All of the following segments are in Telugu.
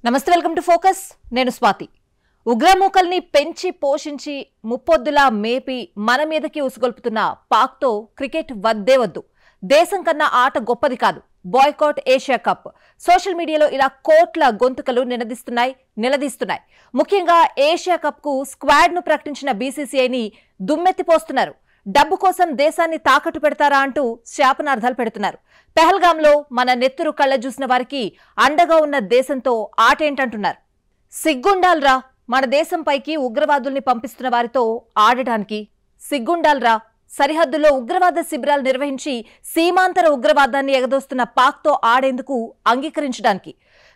నమస్తే వెల్కమ్ టు ఫోకస్ నేను స్వాతి ఉగ్రమూకల్ని పెంచి పోషించి ముప్పొద్దులా మేపి మన మీదకి ఉసుగొల్పుతున్న పాక్తో క్రికెట్ వద్దే వద్దు దేశం కన్నా ఆట గొప్పది కాదు బాయ్కాట్ ఏషియా కప్ సోషల్ మీడియాలో ఇలా కోట్ల గొంతుకలు నిలదీస్తున్నాయి ముఖ్యంగా ఏషియా కప్ కు స్క్వాడ్ ను ప్రకటించిన బీసీసీఐని దుమ్మెత్తిపోస్తున్నారు డబ్బు కోసం దేశాన్ని తాకట్టు పెడతారా అంటూ శాపనార్థాలు పెడుతున్నారు పెహల్గాంలో మన నెత్తురు కళ్ళ చూసిన వారికి అండగా ఉన్న దేశంతో ఆటేంటంటున్నారు సిగ్గుండాల్రా మన దేశంపైకి ఉగ్రవాదుల్ని పంపిస్తున్న వారితో ఆడటానికి సిగ్గుండాల్రా సరిహద్దుల్లో ఉగ్రవాద శిబిరాలు నిర్వహించి సీమాంతర ఉగ్రవాదాన్ని ఎగదోస్తున్న పాక్తో ఆడేందుకు అంగీకరించడానికి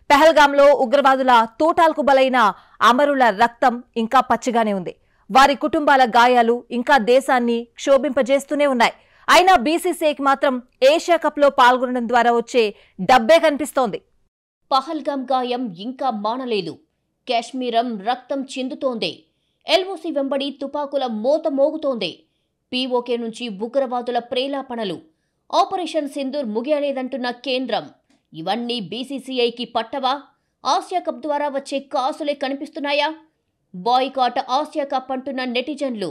పెహల్గాంలో ఉగ్రవాదుల తూటాలకు బలైన అమరుల రక్తం ఇంకా పచ్చిగానే ఉంది వారి కుటుంబాల గాయాలు ఇంకా దేశాన్ని క్షోభింపజేస్తూనే ఉన్నాయి అయినా బీసీసీఐకి మాత్రం ఏషియా కప్ లో పాల్గొనడం ద్వారా వచ్చే డబ్బే కనిపిస్తోంది పహల్గాం గాయం ఇంకా మానలేదు కాశ్మీరం రక్తం చిందుతోంది ఎల్ఓసి వెంబడి తుపాకుల మోత మోగుతోంది పీఓకే నుంచి ఉగ్రవాదుల ప్రేలాపణలు ఆపరేషన్ సింధూర్ ముగియలేదంటున్న కేంద్రం ఇవన్నీ బీసీసీఐకి పట్టవా ఆసియా కప్ ద్వారా వచ్చే కాసులే కనిపిస్తున్నాయా బాయ్కాట్ ఆసియా కప్ అంటున్న నెటిజన్లు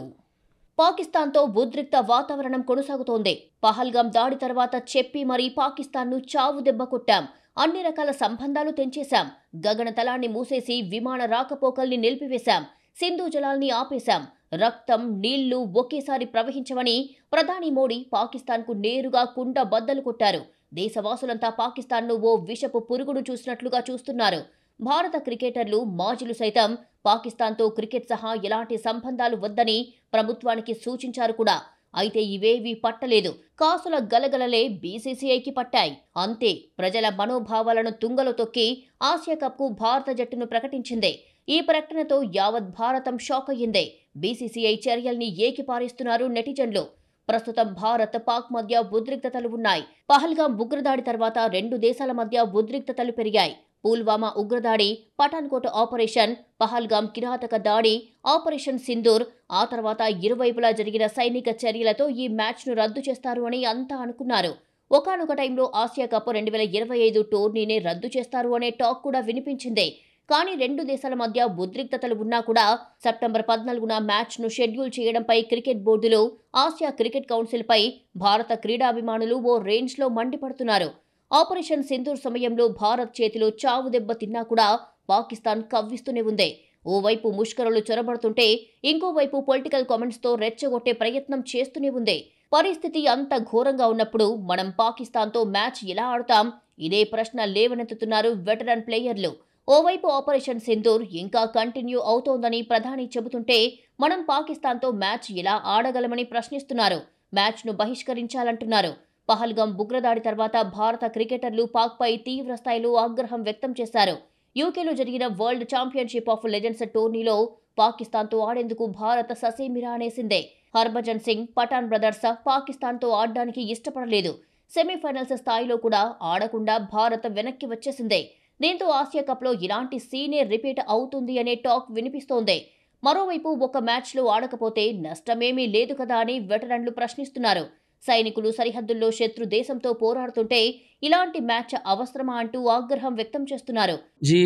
పాకిస్తాన్తో ఉద్రిక్త వాతావరణం కొనసాగుతోంది పహల్గాం దాడి తర్వాత చెప్పి మరీ పాకిస్తాన్ను చావు దెబ్బ కొట్టాం అన్ని రకాల సంబంధాలు తెంచేశాం గగనతలాన్ని మూసేసి విమాన రాకపోకల్ని నిలిపివేశాం సింధు జలాల్ని ఆపేశాం రక్తం నీళ్లు ఒకేసారి ప్రవహించవని ప్రధాని మోడీ పాకిస్తాన్కు నేరుగా కుండ బద్దలు కొట్టారు దేశవాసులంతా పాకిస్తాన్ను ఓ విషపు పురుగును చూసినట్లుగా చూస్తున్నారు భారత క్రికెటర్లు మాజీలు సైతం పాకిస్తాన్తో క్రికెట్ సహా ఎలాంటి సంబంధాలు వద్దని ప్రభుత్వానికి సూచించారు కూడా అయితే ఇవేవీ పట్టలేదు కాసుల గలగలలే బీసీసీఐకి పట్టాయి అంతే ప్రజల మనోభావాలను తుంగలో తొక్కి ఆసియా కప్కు భారత జట్టును ప్రకటించింది ఈ ప్రకటనతో యావత్ భారతం షాక్ అయ్యింది బీసీసీఐ చర్యల్ని ఏకిపారేస్తున్నారు నెటిజన్లు ప్రస్తుతం భారత్ పాక్ మధ్య ఉద్రిక్తతలు ఉన్నాయి పహల్గాం ఉగ్రదాడి తర్వాత రెండు దేశాల మధ్య ఉద్రిక్తతలు పెరిగాయి పుల్వామా ఉగ్రదాడి పఠాన్కోట్ ఆపరేషన్ పహల్గాం కిరాతక దాడి ఆపరేషన్ సింధూర్ ఆ తర్వాత ఇరువైపులా జరిగిన సైనిక చర్యలతో ఈ మ్యాచ్ను రద్దు చేస్తారు అని అంతా అనుకున్నారు ఒకానొక టైంలో ఆసియా కప్ 2025 టోర్నీనే రద్దు చేస్తారు అనే టాక్ కూడా వినిపించింది కానీ రెండు దేశాల మధ్య ఉద్రిక్తతలు ఉన్నా కూడా సెప్టెంబర్ 14న మ్యాచ్ను షెడ్యూల్ చేయడంపై క్రికెట్ బోర్డులు ఆసియా క్రికెట్ కౌన్సిల్పై భారత క్రీడాభిమానులు ఓ రేంజ్లో మండిపడుతున్నారు ఆపరేషన్ సింధూర్ సమయంలో భారత్ చేతిలో చావు దెబ్బ తిన్నా కూడా పాకిస్తాన్ కవ్విస్తూనే ఉంది ఓవైపు ముష్కరులు చొరబడుతుంటే ఇంకోవైపు పొలిటికల్ కామెంట్స్తో రెచ్చగొట్టే ప్రయత్నం చేస్తూనే ఉంది పరిస్థితి అంత ఘోరంగా ఉన్నప్పుడు మనం పాకిస్తాన్తో మ్యాచ్ ఎలా ఆడతాం ఇదే ప్రశ్న లేవనెత్తుతున్నారు వెటరన్ ప్లేయర్లు ఓవైపు ఆపరేషన్ సింధూర్ ఇంకా కంటిన్యూ అవుతోందని ప్రధాని చెబుతుంటే మనం పాకిస్తాన్తో మ్యాచ్ ఎలా ఆడగలమని ప్రశ్నిస్తున్నారు మ్యాచ్ను బహిష్కరించాలంటున్నారు పహల్గాం ఉగ్రదాడి తర్వాత భారత క్రికెటర్లు పాక్పై తీవ్ర స్థాయిలో ఆగ్రహం వ్యక్తం చేశారు యూకేలో జరిగిన వరల్డ్ ఛాంపియన్షిప్ ఆఫ్ లెజెండ్స్ టోర్నీలో పాకిస్తాన్తో ఆడేందుకు భారత్ ససేమిరా అనేసిందే హర్భజన్ సింగ్ పఠాన్ బ్రదర్స్ పాకిస్తాన్తో ఆడడానికి ఇష్టపడలేదు సెమీఫైనల్స్ స్థాయిలో కూడా ఆడకుండా భారత్ వెనక్కి వచ్చేసిందే దీంతో ఆసియా కప్లో ఇలాంటి సీనే రిపీట్ అవుతుంది అనే టాక్ వినిపిస్తోంది మరోవైపు ఒక మ్యాచ్లో ఆడకపోతే నష్టమేమీ లేదు కదా అని వెటరన్లు ప్రశ్నిస్తున్నారు సైనికులు సరిహద్దుల్లో శత్రు దేశంతో పోరాడుతుంటే ఇలాంటి మ్యాచ్ అవసరమా అంటూ ఆగ్రహం వ్యక్తం చేస్తున్నారు जी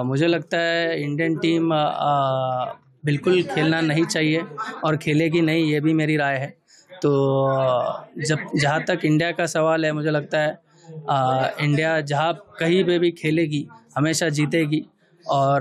मुझे लगता है इंडियन टीम बिल्कुल खेलना नहीं चाहिए और खेलेगी नहीं ये भी मेरी राय है तो जब जहाँ तक इंडिया का सवाल है मुझे लगता है इंडिया जहाँ कहीं पे भी खेलेगी हमेशा जीतेगी और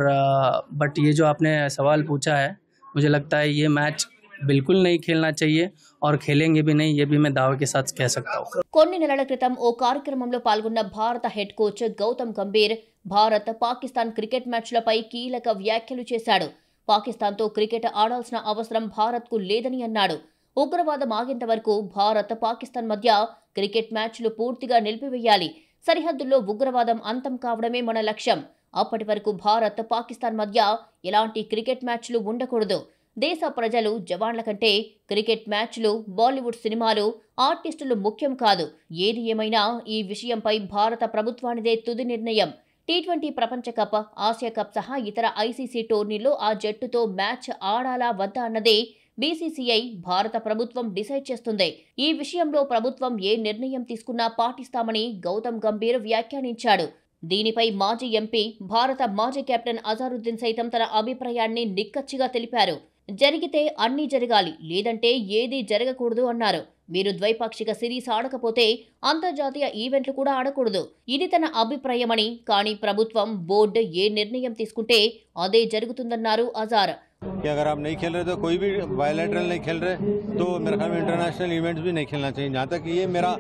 बट ये जो आपने सवाल पूछा है मुझे लगता है ये मैच बिल्कुल नहीं खेलना चाहिए और खेलेंगे भी नहीं ये भी मैं दावे के साथ कह सकता हूँ కొన్ని నెలల క్రితం ఓ కార్యక్రమంలో పాల్గొన్న భారత head coach Gautam Gambhir Bharat Pakistan cricket మ్యాచ్లపై కీలక వ్యాఖ్యలు చేశాడు పాకిస్తాన్తో క్రికెట్ ఆడాల్సిన అవసరం భారత్కు లేదని అన్నాడు ఉగ్రవాదం ఆగేంత వరకు భారత్ పాకిస్తాన్ మధ్య క్రికెట్ మ్యాచ్లు పూర్తిగా నిలిపివేయాలి సరిహద్దుల్లో ఉగ్రవాదం అంతం కావడమే మన లక్ష్యం అప్పటి వరకు భారత్ పాకిస్తాన్ మధ్య ఎలాంటి క్రికెట్ మ్యాచ్లు ఉండకూడదు దేశ ప్రజలు జవాన్ల కంటే క్రికెట్ మ్యాచ్లు బాలీవుడ్ సినిమాలు ఆర్టిస్టులు ముఖ్యం కాదు ఏది ఏమైనా ఈ విషయంపై భారత ప్రభుత్వానిదే తుది నిర్ణయం టీ20 ప్రపంచ కప్ ఆసియా కప్ సహా ఇతర ఐసీసీ టోర్నీల్లో ఆ జట్టుతో మ్యాచ్ ఆడాలా వద్దా అన్నదే బీసీసీఐ భారత ప్రభుత్వం డిసైడ్ చేస్తుంది ఈ విషయంలో ప్రభుత్వం ఏ నిర్ణయం తీసుకున్నా పాటిస్తామని గౌతమ్ గంభీర్ వ్యాఖ్యానించాడు దీనిపై మాజీ ఎంపీ, భారత మాజీ కెప్టెన్ అజారుద్దీన్ సైతం తన అభిప్రాయాన్ని నిక్కచ్చిగా తెలిపారు. జరిగితే అన్నీ జరగాలి, లేదంటే ఏదీ జరగకూడదు అన్నారు. మీరు ద్వైపాక్షిక సిరీస్ ఆడకపోతే అంతర్జాతీయ ఈవెంట్లు కూడా ఆడకూడదు. ఇది తన అభిప్రాయమని, కానీ ప్రభుత్వం, బోర్డు ఏ నిర్ణయం తీసుకుంటే అదే జరుగుతుందన్నారు అజార్. कि अगर आप नहीं खेल रहे तो कोई भी बायलैटरल नहीं खेल रहे तो मेरे ख्याल में इंटरनेशनल इवेंट्स भी नहीं खेलना चाहिए, जहाँ तक ये मेरा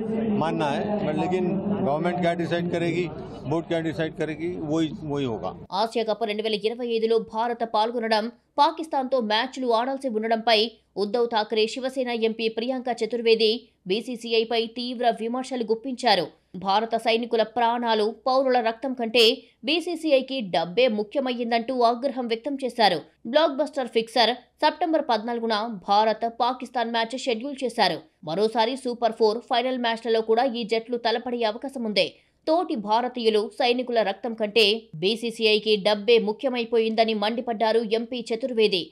मानना है. बट लेकिन गवर्नमेंट क्या डिसाइड करेगी, बोर्ड क्या डिसाइड करेगी, वही होगा. ఆసియా కప్ 2025లో భారత పాల్గొనడం, పాకిస్తాన్తో మ్యాచ్లు ఆడాల్సి ఉండడంపై ఉద్ధవ్ ఠాక్రే, శివసేన ఎంపీ ప్రియాంక చతుర్వేది బీసీసీఐపై తీవ్ర విమర్శలు గుప్పించారు. భారత సైనికుల ప్రాణాలు, పౌరుల రక్తం కంటే బీసీసీఐకి డబ్బే ముఖ్యమయ్యిందంటూ ఆగ్రహం వ్యక్తం చేశారు. బ్లాక్ బస్టర్ ఫిక్సర్ సెప్టెంబర్ 14న భారత్ పాకిస్తాన్ మ్యాచ్ షెడ్యూల్ చేశారు. మరోసారి సూపర్ 4 ఫైనల్ మ్యాచ్లలో కూడా ఈ జట్లు తలపడే అవకాశం ఉంది. తోటి భారతీయులు, సైనికుల రక్తం కంటే బీసీసీఐకి డబ్బే ముఖ్యమైపోయిందని మండిపడ్డారు ఎంపీ చతుర్వేది.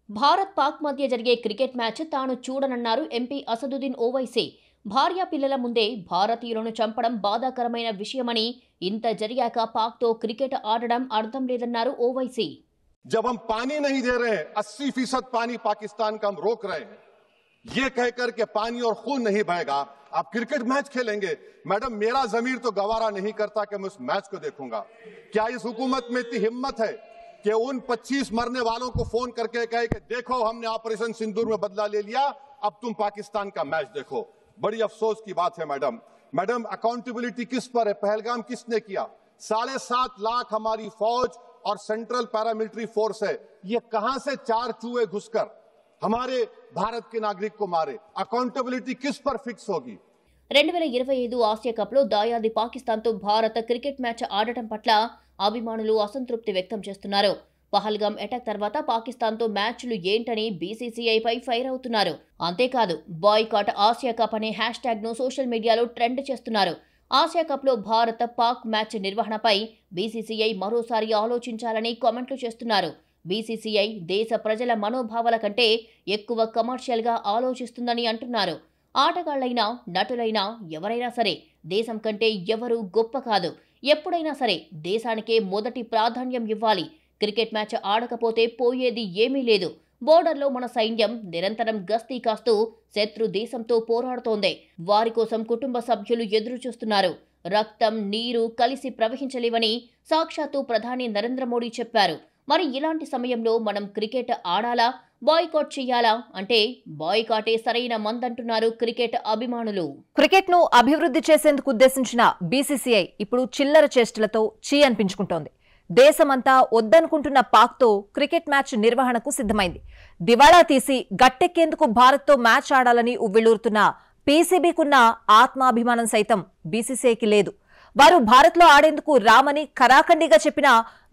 భారత్ పాక్ మధ్య జరిగే క్రికెట్ మ్యాచ్ తాను చూడనన్నారు ఎంపీ అసదుద్దీన్ ఓవైసీ. భార్యా పిల్లల ముందే భారతీయులను చంపడం బాధాకరమైన విషయమని, ఇంత జరిగాక పాక్తో క్రికెట్ ఆడడం అర్థం లేదన్నారు ఓవైసీ. जब हम पानी नहीं दे रहे हैं, 80% पानी पाकिस्तान का हम रोक रहे हैं, ये कहकर के पानी और खून नहीं बहेगा, आप क्रिकेट मैच खेलेंगे. मैडम, मेरा जमीर तो गवारा नहीं करता कि मैं उस मैच को देखूंगा. क्या इस हुकूमत में इतनी हिम्मत है कि उन 25 मरने वालों को फोन करके कहे कि देखो हमने ऑपरेशन सिंदूर में बदला ले लिया, अब तुम पाकिस्तान का मैच देखो? बड़ी अफसोस की बात है मैडम, अकाउंटेबिलिटी किस पर है? पहलगाम किसने किया? 7.5 लाख हमारी फौज और सेंट्रल पैरामिलिट्री फोर्स है, ये कहां से 4 चूहे घुसकर हमारे भारत के नागरिक को मारे? अकाउंटेबिलिटी किस पर फिक्स होगी? 2025 ఆసియా కప్లో దాయాది పాకిస్తాన్తో భారత్ క్రికెట్ మ్యాచ్ ఆడటం పట్ల అభిమానులు అసంతృప్తి వ్యక్తం చేస్తున్నారు. పహల్గామ్ అటాక్ తర్వాత పాకిస్తాన్తో మ్యాచ్లు ఏంటని బీసీసీఐపై ఫైర్ అవుతున్నారు. అంతేకాదు, బాయ్కాట్ ఆసియా కప్ అనే హ్యాష్ ట్యాగ్ ను సోషల్ మీడియాలో ట్రెండ్ చేస్తున్నారు. ఆసియా కప్లో భారత్ పాక్ మ్యాచ్ నిర్వహణపై బీసీసీఐ మరోసారి ఆలోచించాలని కామెంట్లు చేస్తున్నారు. బీసీసీఐ దేశ ప్రజల మనోభావాల కంటే ఎక్కువ కమర్షియల్ గా ఆలోచిస్తుందని అంటున్నారు. ఆటగాళ్లైనా, నటులైనా, ఎవరైనా సరే దేశం కంటే ఎవరూ గొప్ప కాదు. ఎప్పుడైనా సరే దేశానికే మొదటి ప్రాధాన్యం ఇవ్వాలి. క్రికెట్ మ్యాచ్ ఆడకపోతే పోయేది ఏమీ లేదు. బోర్డర్లో మన సైన్యం నిరంతరం గస్తీ కాస్తూ శత్రు దేశంతో పోరాడుతోంది. వారి కోసం కుటుంబ సభ్యులు ఎదురు చూస్తున్నారు. రక్తం, నీరు కలిసి ప్రవహించలేవని సాక్షాత్తు ప్రధాని నరేంద్ర మోడీ చెప్పారు. మరి ఇలాంటి సమయంలో మనం క్రికెట్ ఆడాలా, బాయ్కాట్ చేయాలా అంటే బాయ్కాటే సరైన మందంటున్నారు క్రికెట్ అభిమానులు. క్రికెట్ ను అభివృద్ధి చేసేందుకు ఉద్దేశించిన బీసీసీఐ ఇప్పుడు చిల్లర చేష్టలతో చీ అనిపించుకుంటోంది. దేశమంతా వద్దనుకుంటున్న పాక్తో క్రికెట్ మ్యాచ్ నిర్వహణకు సిద్ధమైంది. దివాళా తీసి గట్టెక్కేందుకు భారత్తో మ్యాచ్ ఆడాలని ఉవ్విళ్లూరుతున్న పీసీబీకున్న ఆత్మాభిమానం సైతం బీసీసీఐకి లేదు. వారు భారత్లో ఆడేందుకు రామని ఖరాఖండిగా చెప్పిన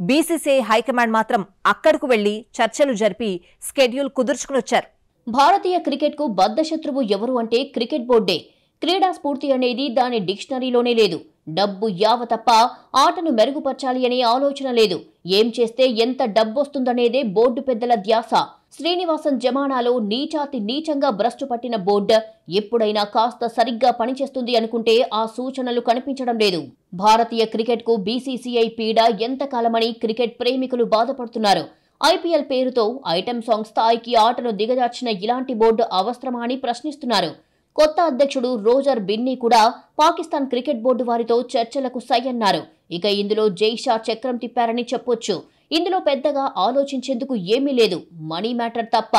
బీసీసీఐ హైకమాండ్ మాత్రం అక్కడకు వెళ్లి చర్చలు జరిపి స్కెడ్యూల్ కుదుర్చుకునొచ్చారు. భారతీయ క్రికెట్కు బద్ధశత్రువు ఎవరు అంటే క్రికెట్ బోర్డే. క్రీడా స్ఫూర్తి అనేది దాని డిక్షనరీలోనే లేదు. డబ్బు యావ తప్ప ఆటను మెరుగుపరచాలి అనే ఆలోచన లేదు. ఏం చేస్తే ఎంత డబ్బొస్తుందనేదే బోర్డు పెద్దల ధ్యాస. శ్రీనివాసన్ జమానాలో నీచాతి నీచంగా భ్రష్టు పట్టిన బోర్డు ఎప్పుడైనా కాస్త సరిగ్గా పనిచేస్తుంది అనుకుంటే ఆ సూచనలు కనిపించడం లేదు. భారతీయ క్రికెట్కు బీసీసీఐ పీడ ఎంతకాలమని క్రికెట్ ప్రేమికులు బాధపడుతున్నారు. ఐపీఎల్ పేరుతో ఐటెం సాంగ్ స్థాయికి ఆటను దిగజార్చిన ఇలాంటి బోర్డు అవసరమా అని ప్రశ్నిస్తున్నారు. కొత్త అధ్యక్షుడు రోజర్ బిన్నీ కూడా పాకిస్తాన్ క్రికెట్ బోర్డు వారితో చర్చలకు సై అన్నారు. ఇక ఇందులో జైషా చక్రం తిప్పారని చెప్పొచ్చు. ఇందులో పెద్దగా ఆలోచించేందుకు ఏమీ లేదు, మనీ మ్యాటర్ తప్ప.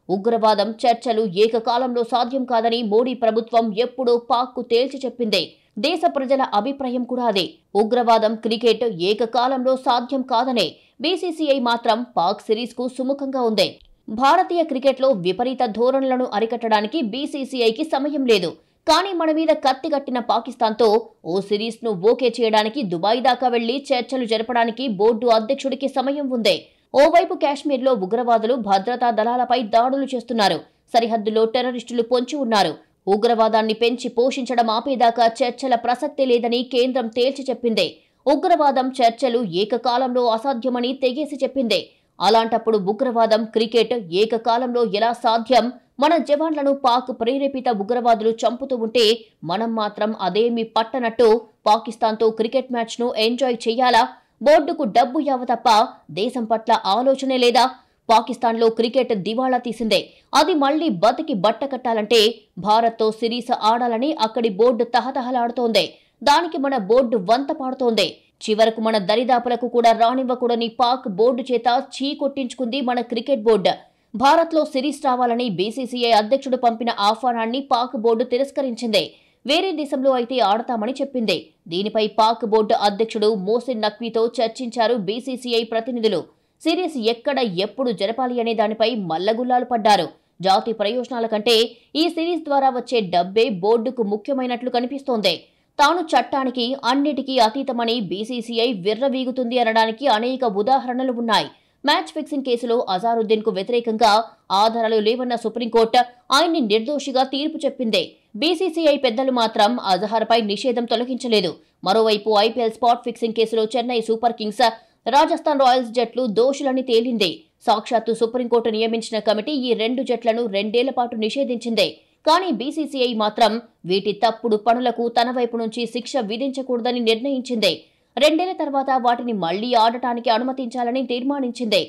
ఉగ్రవాదం చర్చలు ఏకకాలంలో సాధ్యం కాదని మోడీ ప్రభుత్వం ఎప్పుడో పాక్కు తేల్చి చెప్పిందే. దేశ ప్రజల అభిప్రాయం కూడా అదే. ఉగ్రవాదం, క్రికెట్ ఏకకాలంలో సాధ్యం కాదనే బీసీసీఐ మాత్రం పాక్ సిరీస్కు సుముఖంగా ఉంది. భారతీయ క్రికెట్లో విపరీత ధోరణులను అరికట్టడానికి బీసీసీఐకి సమయం లేదు. కానీ మన మీద కత్తిగట్టిన పాకిస్తాన్తో ఓ సిరీస్ను ఓకే చేయడానికి దుబాయ్ దాకా వెళ్లి చర్చలు జరపడానికి బోర్డు అధ్యక్షుడికి సమయం ఉంది. ఓవైపు కాశ్మీర్లో ఉగ్రవాదులు భద్రతా దళాలపై దాడులు చేస్తున్నారు. సరిహద్దులో టెర్రరిస్టులు పొంచి ఉన్నారు. ఉగ్రవాదాన్ని పెంచి పోషించడం ఆపేదాకా చర్చల ప్రసక్తే లేదని కేంద్రం తేల్చి చెప్పింది. ఉగ్రవాదం చర్చలు ఏకకాలంలో అసాధ్యమని తెగేసి చెప్పింది. అలాంటప్పుడు ఉగ్రవాదం, క్రికెట్ ఏకకాలంలో ఎలా సాధ్యం? మన జవాన్లను పాక్ ప్రేరేపిత ఉగ్రవాదులు చంపుతూ ఉంటే మనం మాత్రం అదేమీ పట్టనట్టు పాకిస్తాన్తో క్రికెట్ మ్యాచ్ను ఎంజాయ్ చేయాలా? బోర్డుకు డబ్బు యావ తప్ప దేశం పట్ల ఆలోచనే లేదా? పాకిస్తాన్లో క్రికెట్ దివాళా తీసిందే. అది మళ్లీ బతికి బట్ట కట్టాలంటే భారత్తో సిరీస్ ఆడాలని అక్కడి బోర్డు తహతహలాడుతోంది. దానికి మన బోర్డు వంత పాడుతోంది. చివరకు మన దరిదాపులకు కూడా రానివ్వకూడని పాక్ బోర్డు చేత చీ కొట్టించుకుంది మన క్రికెట్ బోర్డు. భారత్లో సిరీస్ రావాలని బీసీసీఐ అధ్యక్షుడు పంపిన ఆహ్వానాన్ని పాక్ బోర్డు తిరస్కరించింది. వేరే దేశంలో అయితే ఆడతామని చెప్పింది. దీనిపై పాక్ బోర్డు అధ్యక్షుడు మోసిన్ నఖ్వీతో చర్చించారు బీసీసీఐ ప్రతినిధులు. సిరీస్ ఎక్కడ ఎప్పుడు జరపాలి అనే దానిపై మల్లగుల్లాలు పడ్డారు. జాతి ప్రయోజనాల కంటే ఈ సిరీస్ ద్వారా వచ్చే డబ్బే బోర్డుకు ముఖ్యమైనట్లు కనిపిస్తోంది. తాను చట్టానికి అన్నిటికీ అతీతమని బీసీసీఐ విర్రవీగుతుంది అనడానికి అనేక ఉదాహరణలు ఉన్నాయి. మ్యాచ్ ఫిక్సింగ్ కేసులో అజారుద్దీన్ కు వ్యతిరేకంగా ఆధారాలు లేవన్న సుప్రీంకోర్టు ఆయన్ని నిర్దోషిగా తీర్పు చెప్పింది. బీసీసీఐ పెద్దలు మాత్రం అజహర్పై నిషేధం తొలగించలేదు. మరోవైపు ఐపీఎల్ స్పాట్ ఫిక్సింగ్ కేసులో Chennai super Kings, Rajasthan Royals జట్లు దోషులని తేలింది. సాక్షాత్తు సుప్రీంకోర్టు నియమించిన కమిటీ ఈ 2 జట్లను 2 ఏళ్ల పాటు నిషేధించింది. కానీ బీసీసీఐ మాత్రం వీటి తప్పుడు పనులకు తన వైపు నుంచి శిక్ష విధించకూడదని నిర్ణయించింది. 2 ఏళ్ల తర్వాత వాటిని మళ్లీ ఆడటానికి అనుమతించాలని తీర్మానించింది.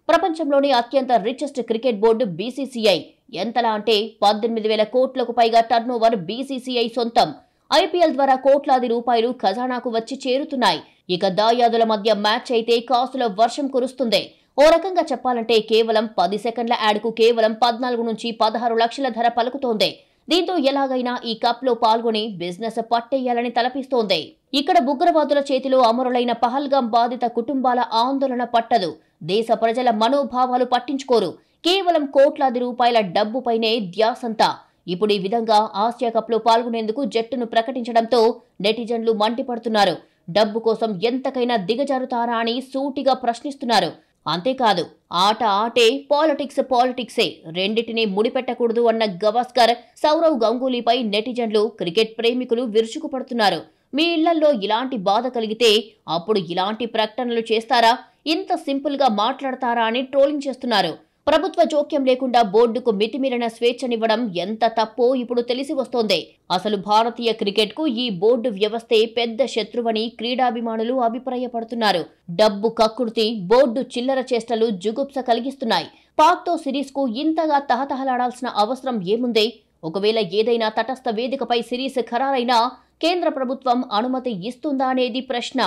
ప్రపంచంలోని అత్యంత రిచెస్ట్ క్రికెట్ బోర్డు బీసీసీఐ. ఎంతలా అంటే 18,000 కోట్లకు పైగా టర్నోవర్ బీసీసీఐ సొంతం. ఐపీఎల్ ద్వారా కోట్లాది రూపాయలు ఖజానాకు వచ్చి చేరుతున్నాయి. ఇక దాయాదుల మధ్య మ్యాచ్ అయితే కాసుల వర్షం కురుస్తుంది. ఓ రకంగా చెప్పాలంటే కేవలం 10 సెకండ్ల యాడ్కు కేవలం 14 నుంచి 16 లక్షల ధర పలుకుతోంది. దీంతో ఎలాగైనా ఈ కప్లో పాల్గొని బిజినెస్ పట్టేయాలని తలపిస్తోంది. ఇక్కడ ఉగ్రవాదుల చేతిలో అమరులైన పహల్గాం బాధిత కుటుంబాల ఆందోళన పట్టదు. దేశ ప్రజల మనోభావాలు పట్టించుకోరు. కేవలం కోట్లాది రూపాయల డబ్బుపైనే ధ్యాసంతా. ఇప్పుడు ఈ విధంగా ఆసియా కప్లో పాల్గొనేందుకు జట్టును ప్రకటించడంతో నెటిజన్లు మండిపడుతున్నారు. డబ్బు కోసం ఎంతకైనా దిగజారుతారా అని సూటిగా ప్రశ్నిస్తున్నారు. అంతేకాదు, ఆట ఆటే, పాలిటిక్స్ పాలిటిక్సే, రెండిటిని ముడిపెట్టకూడదు అన్న గవాస్కర్, సౌరవ్ గంగూలీపై నెటిజన్లు, క్రికెట్ ప్రేమికులు విరుచుకుపడుతున్నారు. మీ ఇళ్లల్లో ఇలాంటి బాధ కలిగితే అప్పుడు ఇలాంటి ప్రకటనలు చేస్తారా? ఇంత సింపుల్ గా మాట్లాడతారా అని ట్రోలింగ్ చేస్తున్నారు. ప్రభుత్వ జోక్యం లేకుండా బోర్డుకు మితిమీరిన స్వేచ్ఛనివ్వడం ఎంత తప్పో ఇప్పుడు తెలిసి వస్తోంది. అసలు భారతీయ క్రికెట్ కు ఈ బోర్డు వ్యవస్థే పెద్ద శత్రువని క్రీడాభిమానులు అభిప్రాయపడుతున్నారు. డబ్బు కక్కుర్తి, బోర్డు చిల్లర చేష్టలు జుగుప్స కలిగిస్తున్నాయి. పాక్తో సిరీస్ కు ఇంతగా తహతహలాడాల్సిన అవసరం ఏముంది? ఒకవేళ ఏదైనా తటస్థ వేదికపై సిరీస్ ఖరారైనా కేంద్ర ప్రభుత్వం అనుమతి ఇస్తుందా అనేది ప్రశ్న.